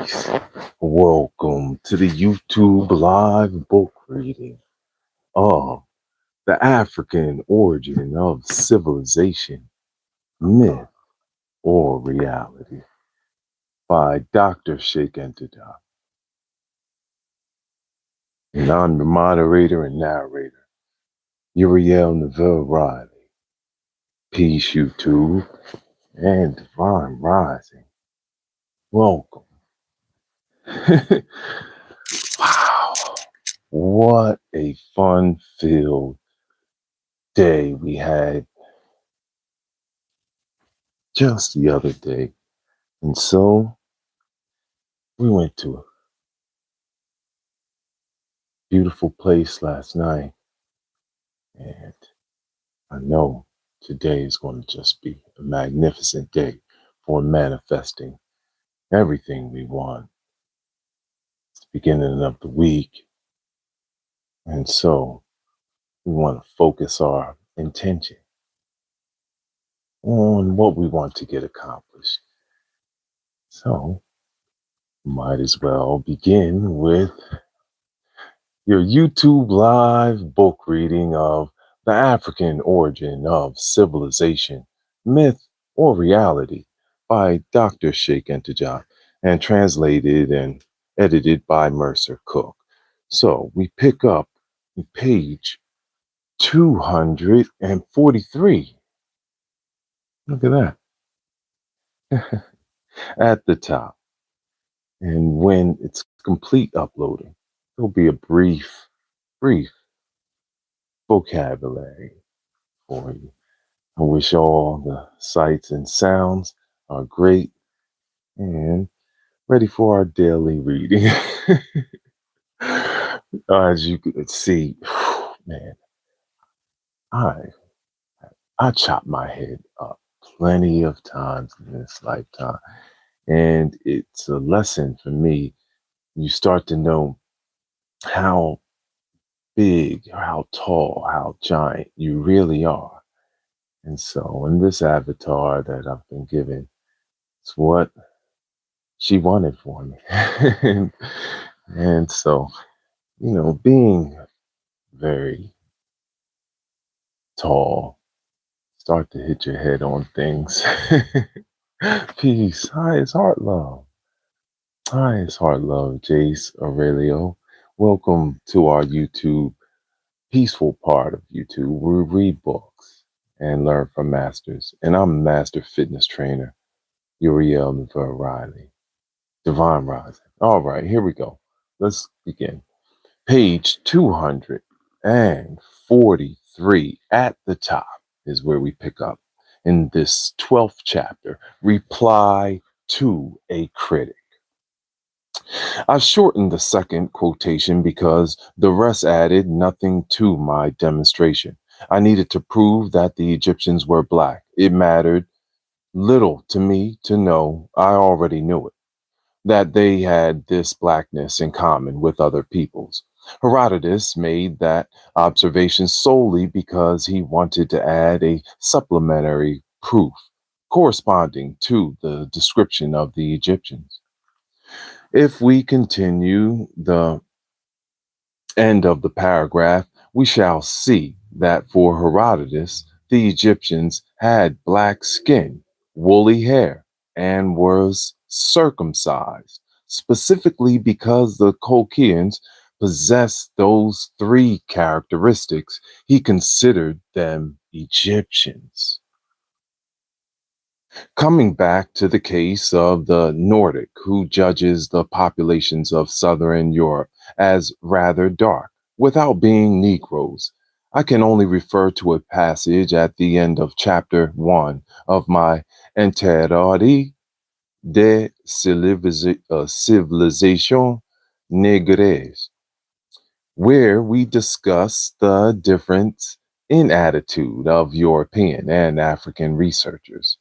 Peace. Welcome to the YouTube live book reading of The African Origin of Civilization, Myth or Reality by Dr. Cheikh Anta. And I'm the moderator and narrator, Uriel Riley. Peace, YouTube, and Divine Rising. Welcome. Wow. What a fun-filled day we had just the other day. And so we went to a beautiful place last night. And I know today is going to just be a magnificent day for manifesting everything we want. It's the beginning of the week. And so we want to focus our intention on what we want to get accomplished. So might as well begin with your YouTube live book reading of The African Origin of Civilization, Myth or Reality by Dr. Cheikh Anta and translated and edited by Mercer Cook. So we pick up page 243. Look at that. At the top. And when it's complete uploading, there'll be a brief vocabulary for you. I wish all the sights and sounds are great and ready for our daily reading. As you can see, man, I chopped my head up plenty of times in this lifetime. And it's a lesson for me. You start to know how big, how tall, how giant you really are. And so in this avatar that I've been given, it's what she wanted for me. and so, being very tall, start to hit your head on things. Peace. Hi, it's Heart Love. Hi, it's Heart Love, Jace Aurelio. Welcome to our YouTube, peaceful part of YouTube. We read books and learn from masters. And I'm Master Fitness Trainer, Uriel Riley. Divine Rising. All right, here we go. Let's begin. Page 243 at the top is where we pick up in this 12th chapter, Reply to a Critic. I've shortened the second quotation because the rest added nothing to my demonstration. I needed to prove that the Egyptians were black. It mattered little to me to know, I already knew it, that they had this blackness in common with other peoples. Herodotus made that observation solely because he wanted to add a supplementary proof corresponding to the description of the Egyptians. If we continue the end of the paragraph, we shall see that for Herodotus, the Egyptians had black skin, woolly hair, and was circumcised, specifically because the Colchians possessed those three characteristics. He considered them Egyptians. Coming back to the case of the Nordic, who judges the populations of Southern Europe as rather dark, without being Negroes, I can only refer to a passage at the end of chapter 1 of my Narrator de Civilisation Négrière, where we discuss the difference in attitude of European and African researchers.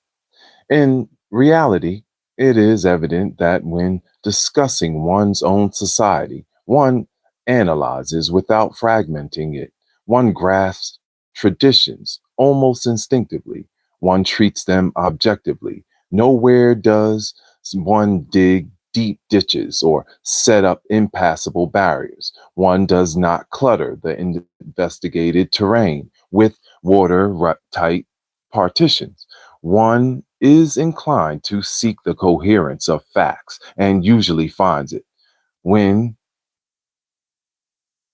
In reality, it is evident that when discussing one's own society, one analyzes without fragmenting it. One grasps traditions almost instinctively. One treats them objectively. Nowhere does one dig deep ditches or set up impassable barriers. One does not clutter the investigated terrain with watertight partitions. One is inclined to seek the coherence of facts and usually finds it. When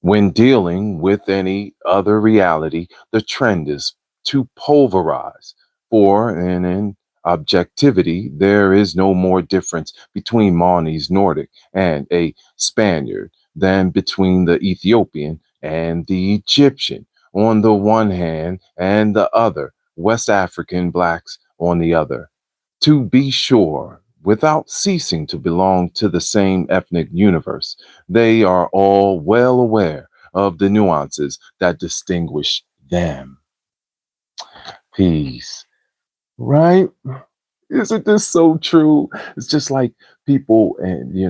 when dealing with any other reality, the trend is to pulverize. For in objectivity, there is no more difference between Mani's Nordic and a Spaniard than between the Ethiopian and the Egyptian on the one hand and the other, West African blacks on the other. To be sure, without ceasing to belong to the same ethnic universe, they are all well aware of the nuances that distinguish them. Peace. Right? Isn't this so true? It's just like people, and you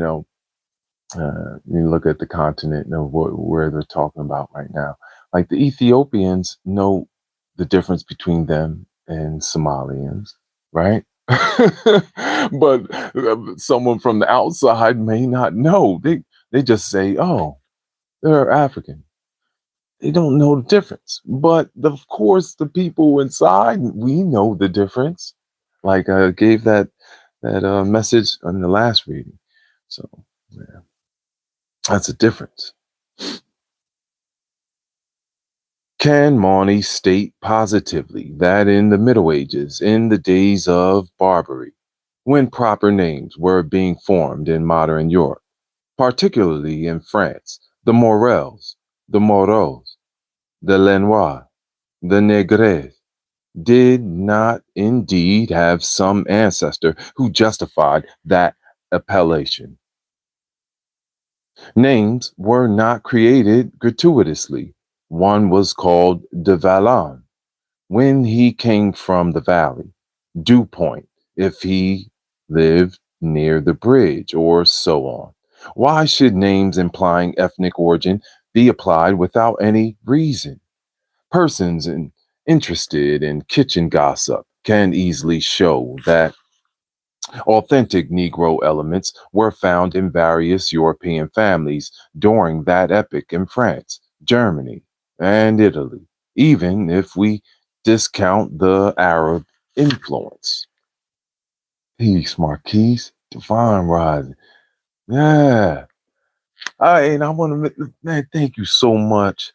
look at the continent and where they're talking about right now. Like the Ethiopians know the difference between them and Somalians, right? But someone from the outside may not know. They just say, "Oh, they're African." They don't know the difference. But of course, the people inside, we know the difference. Like I gave that message on the last reading. So yeah, that's a difference. Can Mauney state positively that in the Middle Ages, in the days of Barbary, when proper names were being formed in modern Europe, particularly in France, the Morels, the Moros, the Lenois, the Negres, did not indeed have some ancestor who justified that appellation? Names were not created gratuitously. One was called de Vallon when he came from the valley, Dew Point if he lived near the bridge, or so on. Why should names implying ethnic origin be applied without any reason? Persons interested in kitchen gossip can easily show that authentic Negro elements were found in various European families during that epoch in France, Germany, and Italy, even if we discount the Arab influence. Peace, Marquise. Divine Rising. Yeah. And I want to, man, thank you so much.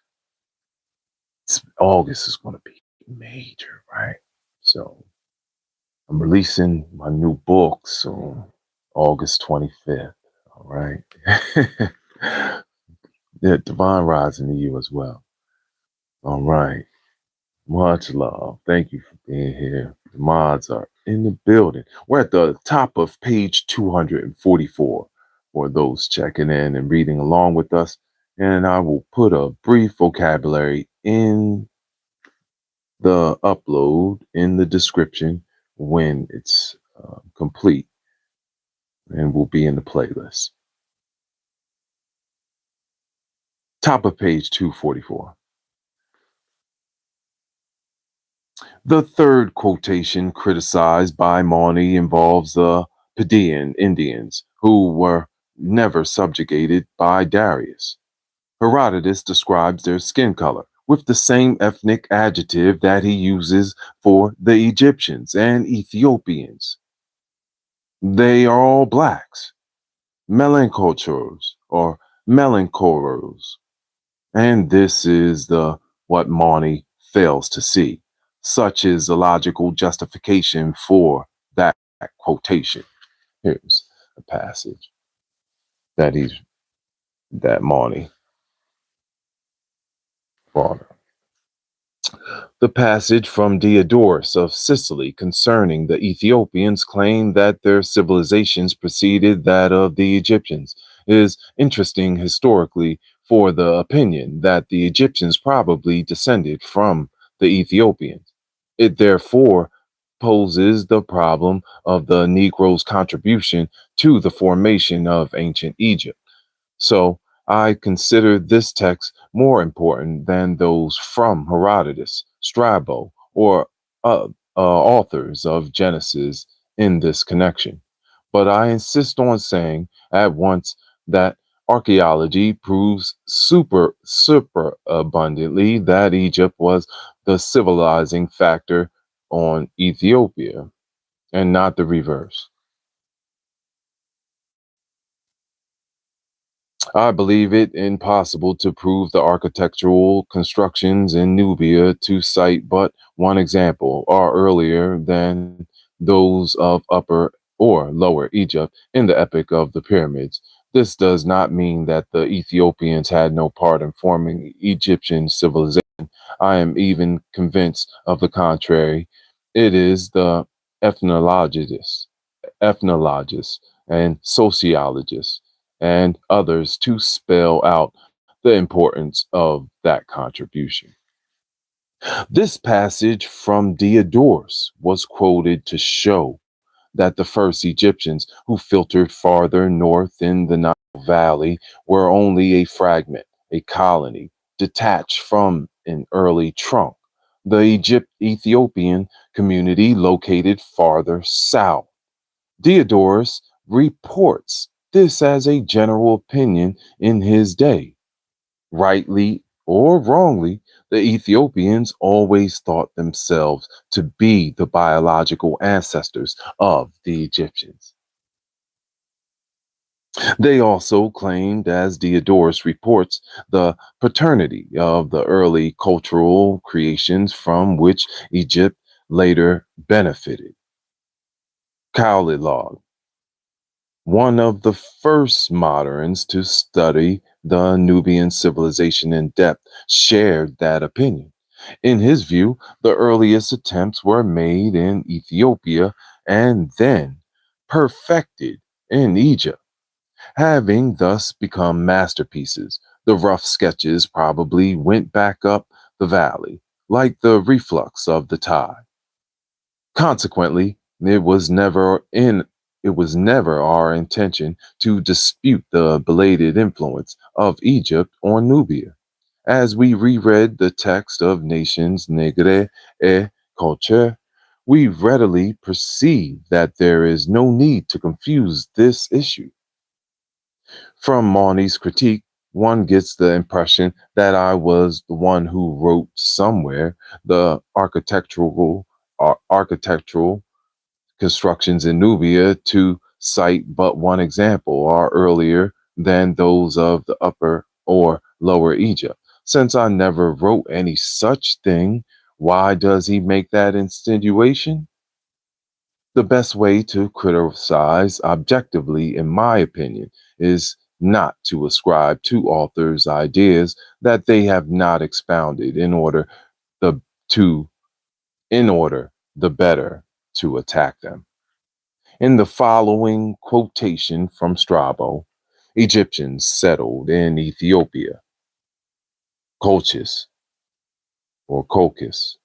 August is going to be major, right? So I'm releasing my new book soon, August 25th. All right. Yeah, Divine Rising to you as well. All right. Much love. Thank you for being here. The mods are in the building. We're at the top of page 244 for those checking in and reading along with us. And I will put a brief vocabulary in the upload in the description when it's complete and will be in the playlist. Top of page 244. The third quotation criticized by Mauney involves the Padian Indians, who were never subjugated by Darius. Herodotus describes their skin color with the same ethnic adjective that he uses for the Egyptians and Ethiopians. They are all blacks, melanchochos or melanchoros. And this is the what Mauney fails to see. Such is the logical justification for that quotation. Here's a passage that Mauney brought up. The passage from Diodorus of Sicily concerning the Ethiopians claim that their civilizations preceded that of the Egyptians is interesting historically for the opinion that the Egyptians probably descended from the Ethiopians. It therefore poses the problem of the Negro's contribution to the formation of ancient Egypt. So I consider this text more important than those from Herodotus, Strabo, or authors of Genesis in this connection. But I insist on saying at once that archaeology proves super abundantly that Egypt was the civilizing factor on Ethiopia and not the reverse. I believe it impossible to prove the architectural constructions in Nubia to cite but one example are earlier than those of Upper or Lower Egypt in the Epic of the Pyramids. This does not mean that the Ethiopians had no part in forming Egyptian civilization. I am even convinced of the contrary. It is the ethnologists ethnologists and sociologists and others to spell out the importance of that contribution. This passage from Diodorus was quoted to show that the first Egyptians who filtered farther north in the Nile Valley were only a fragment, a colony, detached from an early trunk. The Ethiopian community located farther south. Diodorus reports this as a general opinion in his day. Rightly or wrongly, the Ethiopians always thought themselves to be the biological ancestors of the Egyptians. They also claimed, as Diodorus reports, the paternity of the early cultural creations from which Egypt later benefited. Cowley, one of the first moderns to study the Nubian civilization in depth, shared that opinion. In his view, the earliest attempts were made in Ethiopia and then perfected in Egypt, having thus become masterpieces. The rough sketches probably went back up the valley, like the reflux of the tide. Consequently, it was never our intention to dispute the belated influence of Egypt on Nubia. As we reread the text of Nations Negre et Culture, we readily perceive that there is no need to confuse this issue. From Mauney's critique, one gets the impression that I was the one who wrote somewhere the architectural constructions in Nubia, to cite but one example, are earlier than those of the Upper or Lower Egypt. Since I never wrote any such thing, why does he make that insinuation? The best way to criticize objectively, in my opinion, is not to ascribe to authors ideas that they have not expounded the to in order the better to attack them. In the following quotation from Strabo, Egyptians settled in Ethiopia, Colchis or Colchis.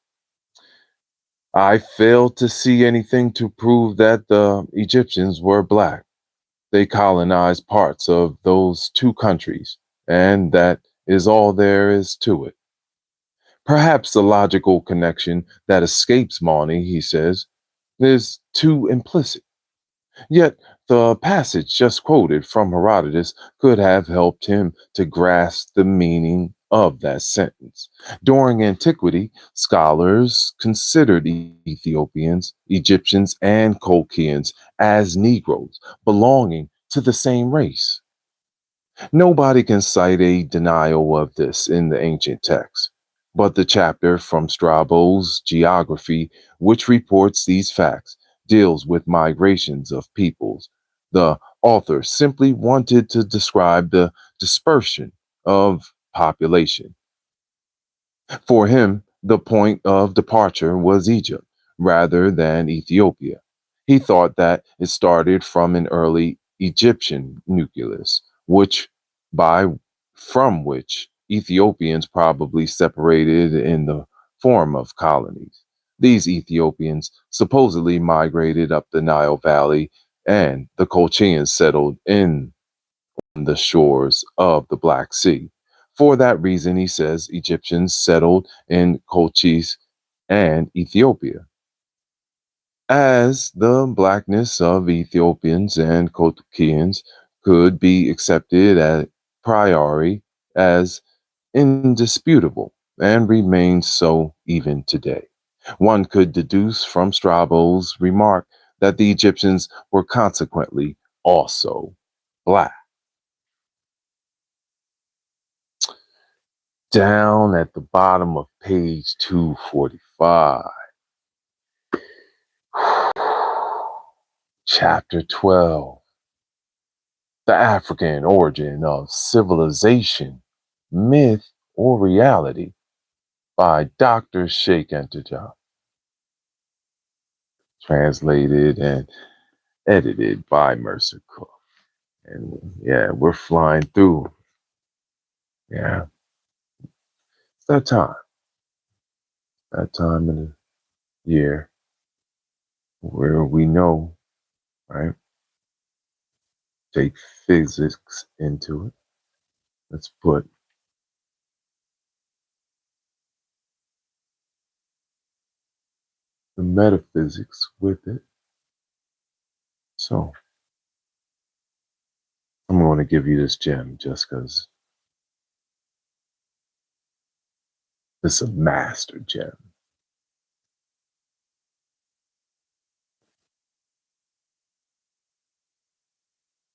I failed to see anything to prove that the Egyptians were black. They colonized parts of those two countries, and that is all there is to it. Perhaps the logical connection that escapes Mauney, he says, is too implicit. Yet the passage just quoted from Herodotus could have helped him to grasp the meaning of that sentence. During antiquity, scholars considered Ethiopians, Egyptians, and Colchians as Negroes belonging to the same race. Nobody can cite a denial of this in the ancient text, but the chapter from Strabo's geography, which reports these facts, deals with migrations of peoples. The author simply wanted to describe the dispersion of population. For him, the point of departure was Egypt rather than Ethiopia. He thought that it started from an early Egyptian nucleus, which by from which Ethiopians probably separated in the form of colonies. These Ethiopians supposedly migrated up the Nile Valley, and the Colchians settled in the shores of the Black Sea. For that reason, he says Egyptians settled in Colchis and Ethiopia. as the blackness of Ethiopians and Kotokians could be accepted a priori as indisputable and remains so even today. One could deduce from Strabo's remark that the Egyptians were consequently also black. Down at the bottom of page 245, chapter 12, the African origin of civilization, myth or reality, by Dr. Cheikh Anta, translated and edited by Mercer Cook. And yeah, we're flying through. Yeah, it's that time in the year where we know, right? Take physics into it. Let's put the metaphysics with it. So I'm going to give you this gem just because it's a master gem.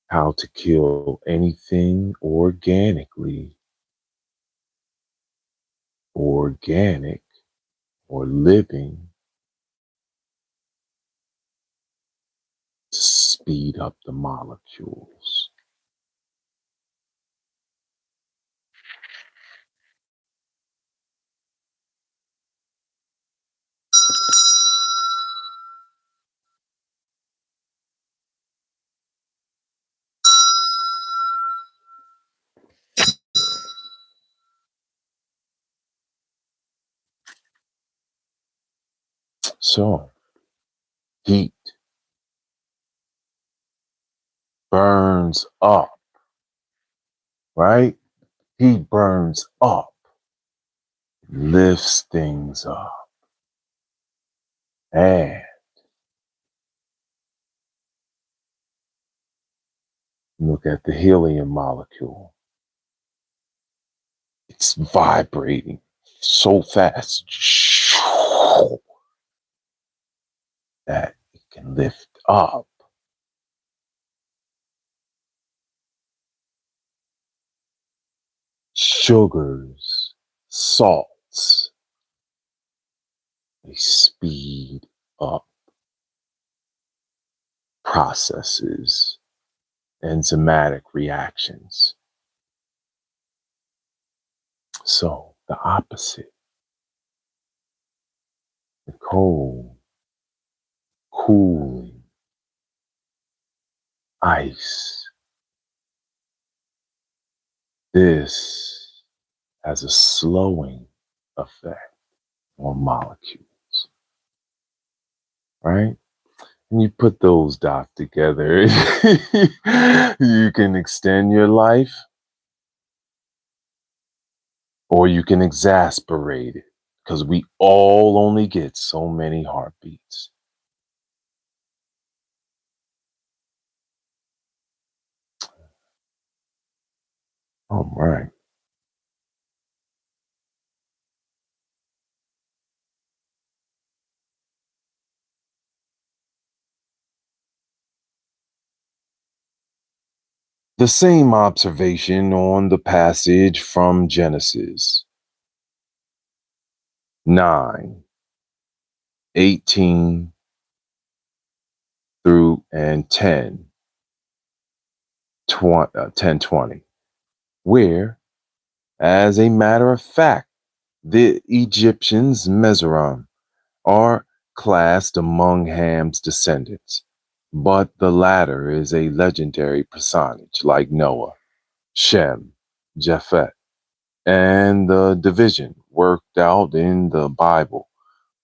How to kill anything organically, organic or living, to speed up the molecules. So, heat burns up, right? Heat burns up, lifts things up. And look at the helium molecule. It's vibrating so fast that it can lift up sugars, salts. They speed up processes, enzymatic reactions. So the opposite, the cold, cooling, ice. This has a slowing effect on molecules, right? And you put those dots together, you can extend your life or you can exasperate it because we all only get so many heartbeats. All right. The same observation on the passage from Genesis 9, 18 through and 10, 10:20, where, as a matter of fact, the Egyptians, Mizraim, are classed among Ham's descendants, but the latter is a legendary personage like Noah, Shem, Japhet, and the division worked out in the Bible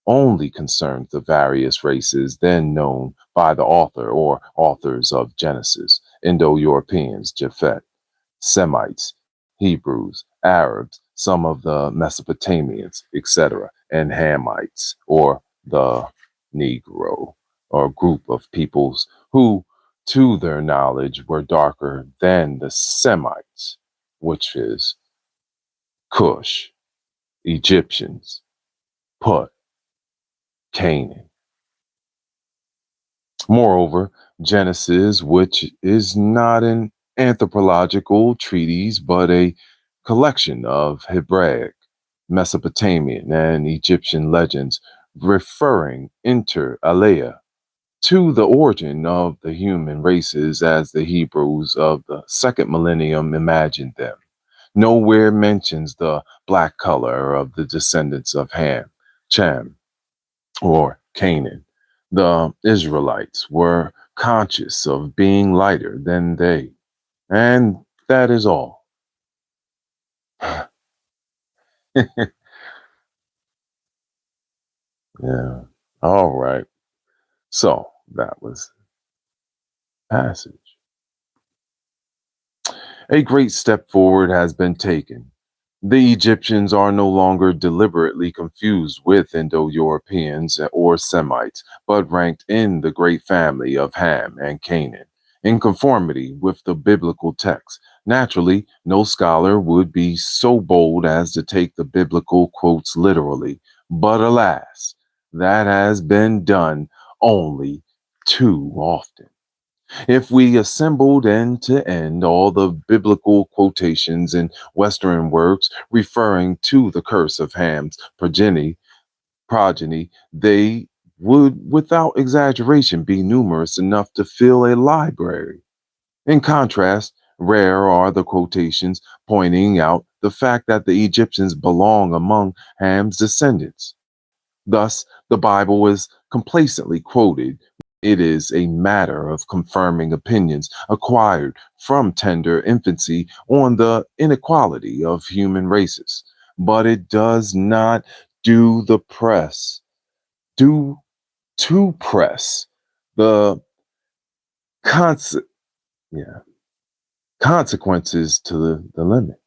only concerns the various races then known by the author or authors of Genesis: Indo-Europeans, Japhet, Semites, Hebrews, Arabs, some of the Mesopotamians, etc., and Hamites, or the Negro. or group of peoples who, to their knowledge, were darker than the Semites, which is Cush, Egyptians, Put, Canaan. Moreover, Genesis, which is not an anthropological treatise but a collection of Hebraic, Mesopotamian, and Egyptian legends referring inter alia to the origin of the human races as the Hebrews of the second millennium imagined them. Nowhere mentions the black color of the descendants of Ham, Cham, or Canaan. The Israelites were conscious of being lighter than they, and that is all. Yeah. All right. So that was passage. A great step forward has been taken. The Egyptians are no longer deliberately confused with Indo Europeans or Semites, but ranked in the great family of Ham and Canaan, in conformity with the biblical text. Naturally, no scholar would be so bold as to take the biblical quotes literally, but alas, that has been done only too often. If we assembled end to end all the biblical quotations in Western works referring to the curse of Ham's progeny, they would, without exaggeration, be numerous enough to fill a library. In contrast, rare are the quotations pointing out the fact that the Egyptians belong among Ham's descendants. Thus, the Bible is complacently quoted. It is a matter of confirming opinions acquired from tender infancy on the inequality of human races. But it does not do the press, do to press the conse- yeah, consequences to the limit.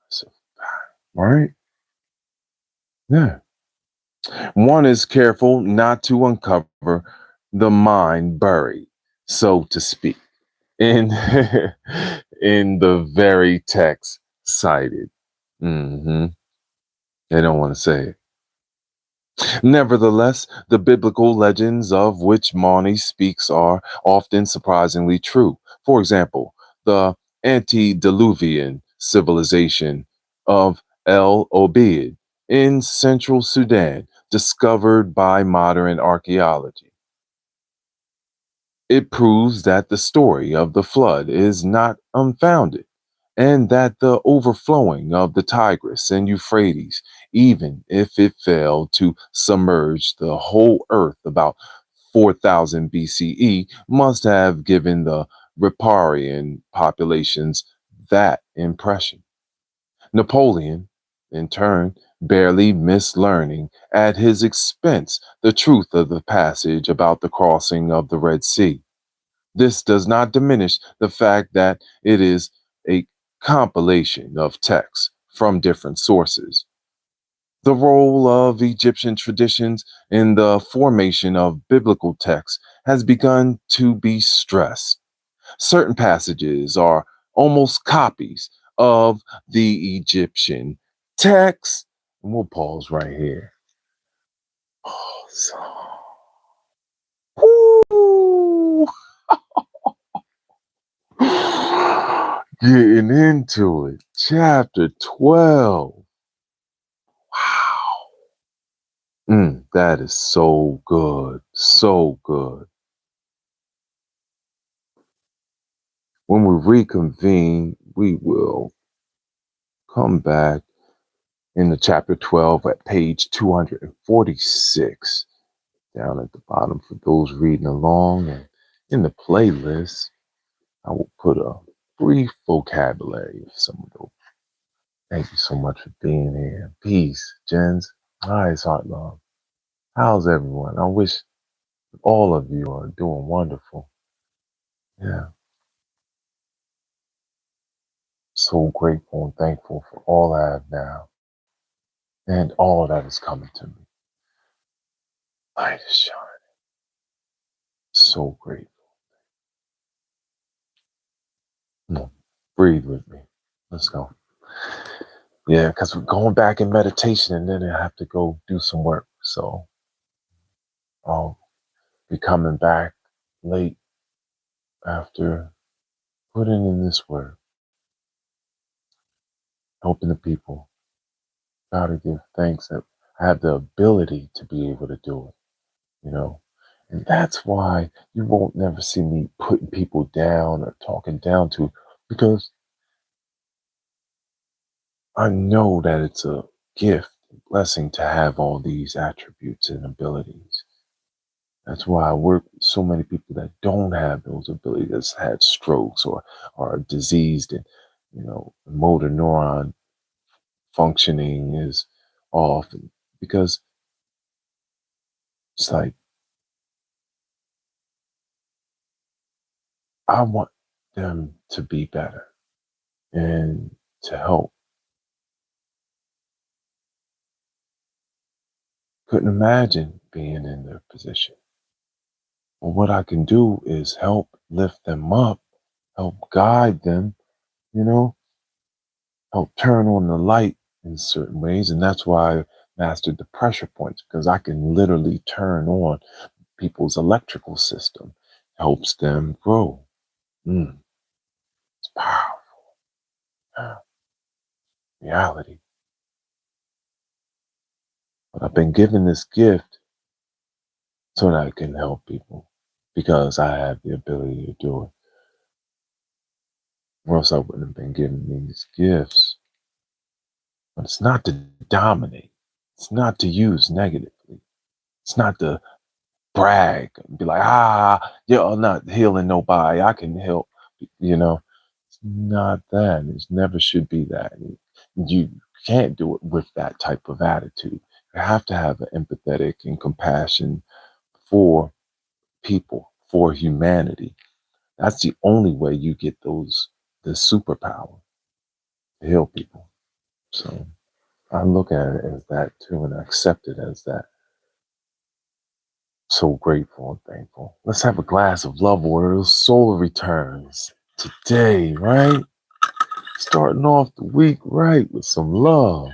So, right? Yeah. One is careful not to uncover the mine buried, so to speak, in in the very text cited. hmm They don't want to say it. Nevertheless, the biblical legends of which Mauney speaks are often surprisingly true. For example, the antediluvian civilization of El Obeid in central Sudan, discovered by modern archaeology. It proves that the story of the flood is not unfounded, and that the overflowing of the Tigris and Euphrates, even if it failed to submerge the whole earth about 4000 BCE, must have given the riparian populations that impression. Napoleon, in turn, barely missed learning at his expense the truth of the passage about the crossing of the Red Sea. This does not diminish the fact that it is a compilation of texts from different sources. The role of Egyptian traditions in the formation of biblical texts has begun to be stressed. Certain passages are almost copies of the Egyptian text. And we'll pause right here. Woo! Getting into it. Chapter 12. Wow. That is so good. So good. When we reconvene, we will come back in the chapter 12 at page 246. Down at the bottom for those reading along. And in the playlist, I will put a brief vocabulary of some of those. Thank you so much for being here. Peace, Jens. Hi, it's Heart Love. How's everyone? I wish all of you are doing wonderful. Yeah. So grateful and thankful for all I have now and all that is coming to me. Light is shining. so grateful. Come on, breathe with me. Let's go. Yeah, because we're going back in meditation and then I have to go do some work. So I'll be coming back late after putting in this work, helping the people. Gotta give thanks that I have the ability to be able to do it, you know. And that's why you won't never see me putting people down or talking down to, because I know that it's a gift, a blessing to have all these attributes and abilities. That's why I work with so many people that don't have those abilities, that's had strokes or are diseased, and motor neuron functioning is off, because it's like I want them to be better and to help. Couldn't imagine being in their position. Well, what I can do is help lift them up, help guide them, you know, help turn on the light in certain ways. And that's why I mastered the pressure points, because I can literally turn on people's electrical system, helps them grow. It's powerful. Reality. But I've been given this gift so that I can help people, because I have the ability to do it. Or else I wouldn't have been given these gifts. But it's not to dominate. It's not to use negatively. It's not to brag and be like, yeah, I'm not healing nobody. I can help. It's not that. It never should be that. You can't do it with that type of attitude. You have to have an empathetic and compassion for people, for humanity. That's the only way you get the superpower to heal people. So I look at it as that too, and I accept it as that. So grateful and thankful. Let's have a glass of love water. Solar returns today, right? Starting off the week right with some love.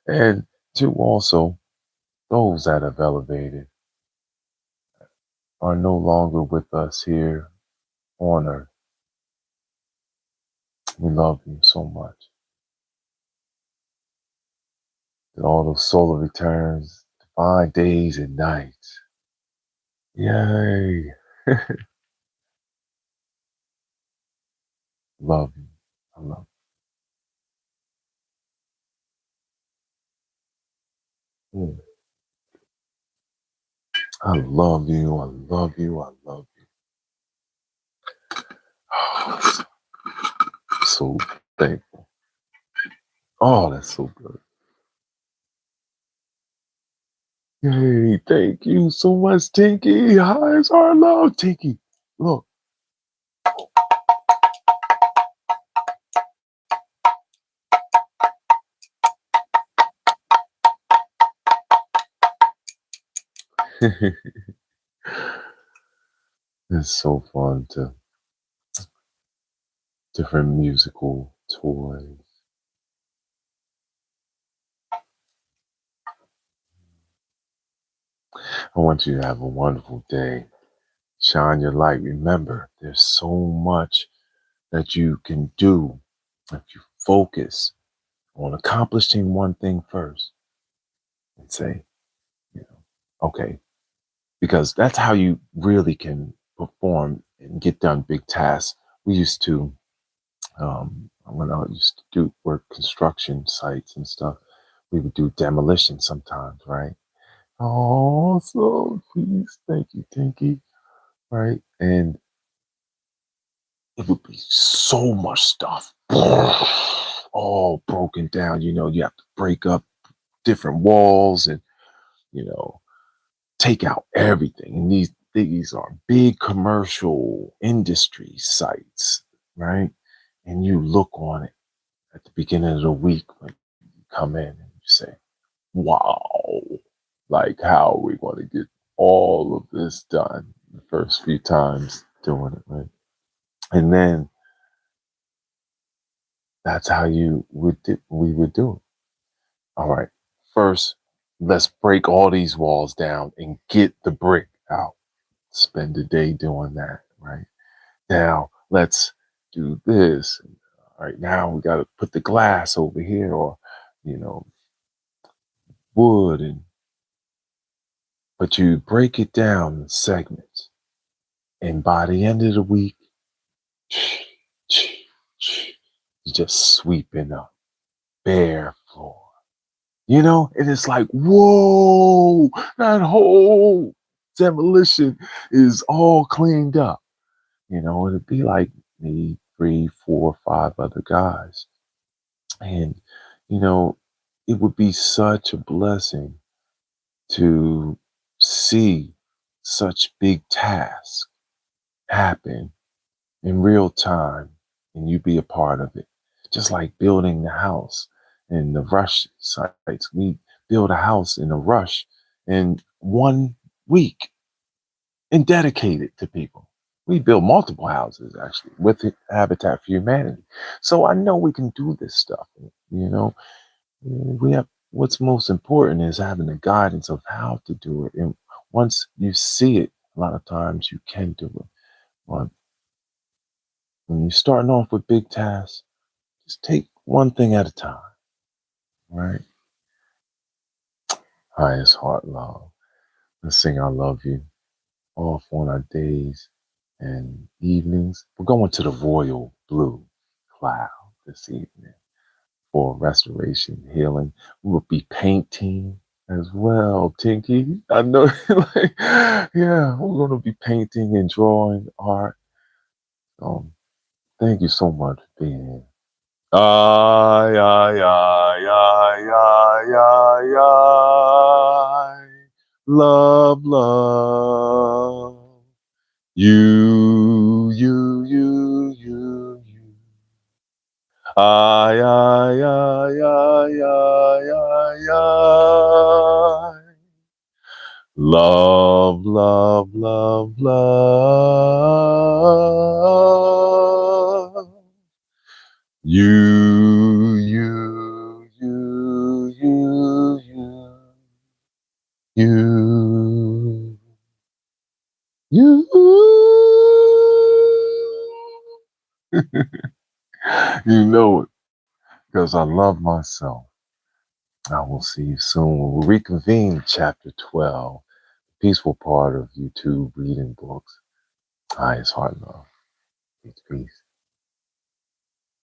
And to also those that have elevated are no longer with us here on earth. We love you so much. And all those solar returns, divine days and nights. Yay. Love you. I love you. I love you. I love you. I love you. Oh, so thankful. Oh, that's so good. Yay. Thank you so much, Tinky. Highs our love, Tinky. Look. It's so fun to different musical toys. I want you to have a wonderful day. Shine your light. Remember, there's so much that you can do if you focus on accomplishing one thing first and say, okay, because that's how you really can perform and get done big tasks. We used to, when I used to do work construction sites and stuff, we would do demolition sometimes, right? Oh, so please, thank you, Tinky, right? And it would be so much stuff, all broken down. You have to break up different walls and you know take out everything. And these are big commercial industry sites, right? And you look on it at the beginning of the week when you come in and you say, wow, like how are we going to get all of this done the first few times doing it, right? And then that's how we would do it. All right. First, let's break all these walls down and get the brick out. Spend the day doing that, right? Now, let's do this. All right, now we got to put the glass over here, or, you know, wood. But you break it down in segments. And by the end of the week, you're just sweeping up bare floor. And it's like, whoa, that whole demolition is all cleaned up. It'd be like maybe 3, 4, 5 other guys. And, you know, it would be such a blessing to see such big tasks happen in real time and you be a part of it. Just like building the house in the rush sites. We build a house in a rush in 1 week and dedicate it to people. We build multiple houses actually with Habitat for Humanity. So I know we can do this stuff. We have what's most important is having the guidance of how to do it. And once you see it, a lot of times you can do it. But when you're starting off with big tasks, just take one thing at a time, right? Highest heart love. Let's sing I love you off on our days and evenings. We're going to the royal blue cloud this evening for restoration, healing. We will be painting as well, Tinky. I know, yeah, we're going to be painting and drawing art. Thank you so much for being here. Ay, ay, ay, ay, ay, ay, ay. Love, love. You. Ay, ay, ay, ay, ay, ay, ay. Love, love, love, love. You, you, you, you, you, you, you. You know it, because I love myself. I will see you soon. We'll reconvene chapter 12, peaceful part of YouTube reading books. Highest heart love. Peace, peace.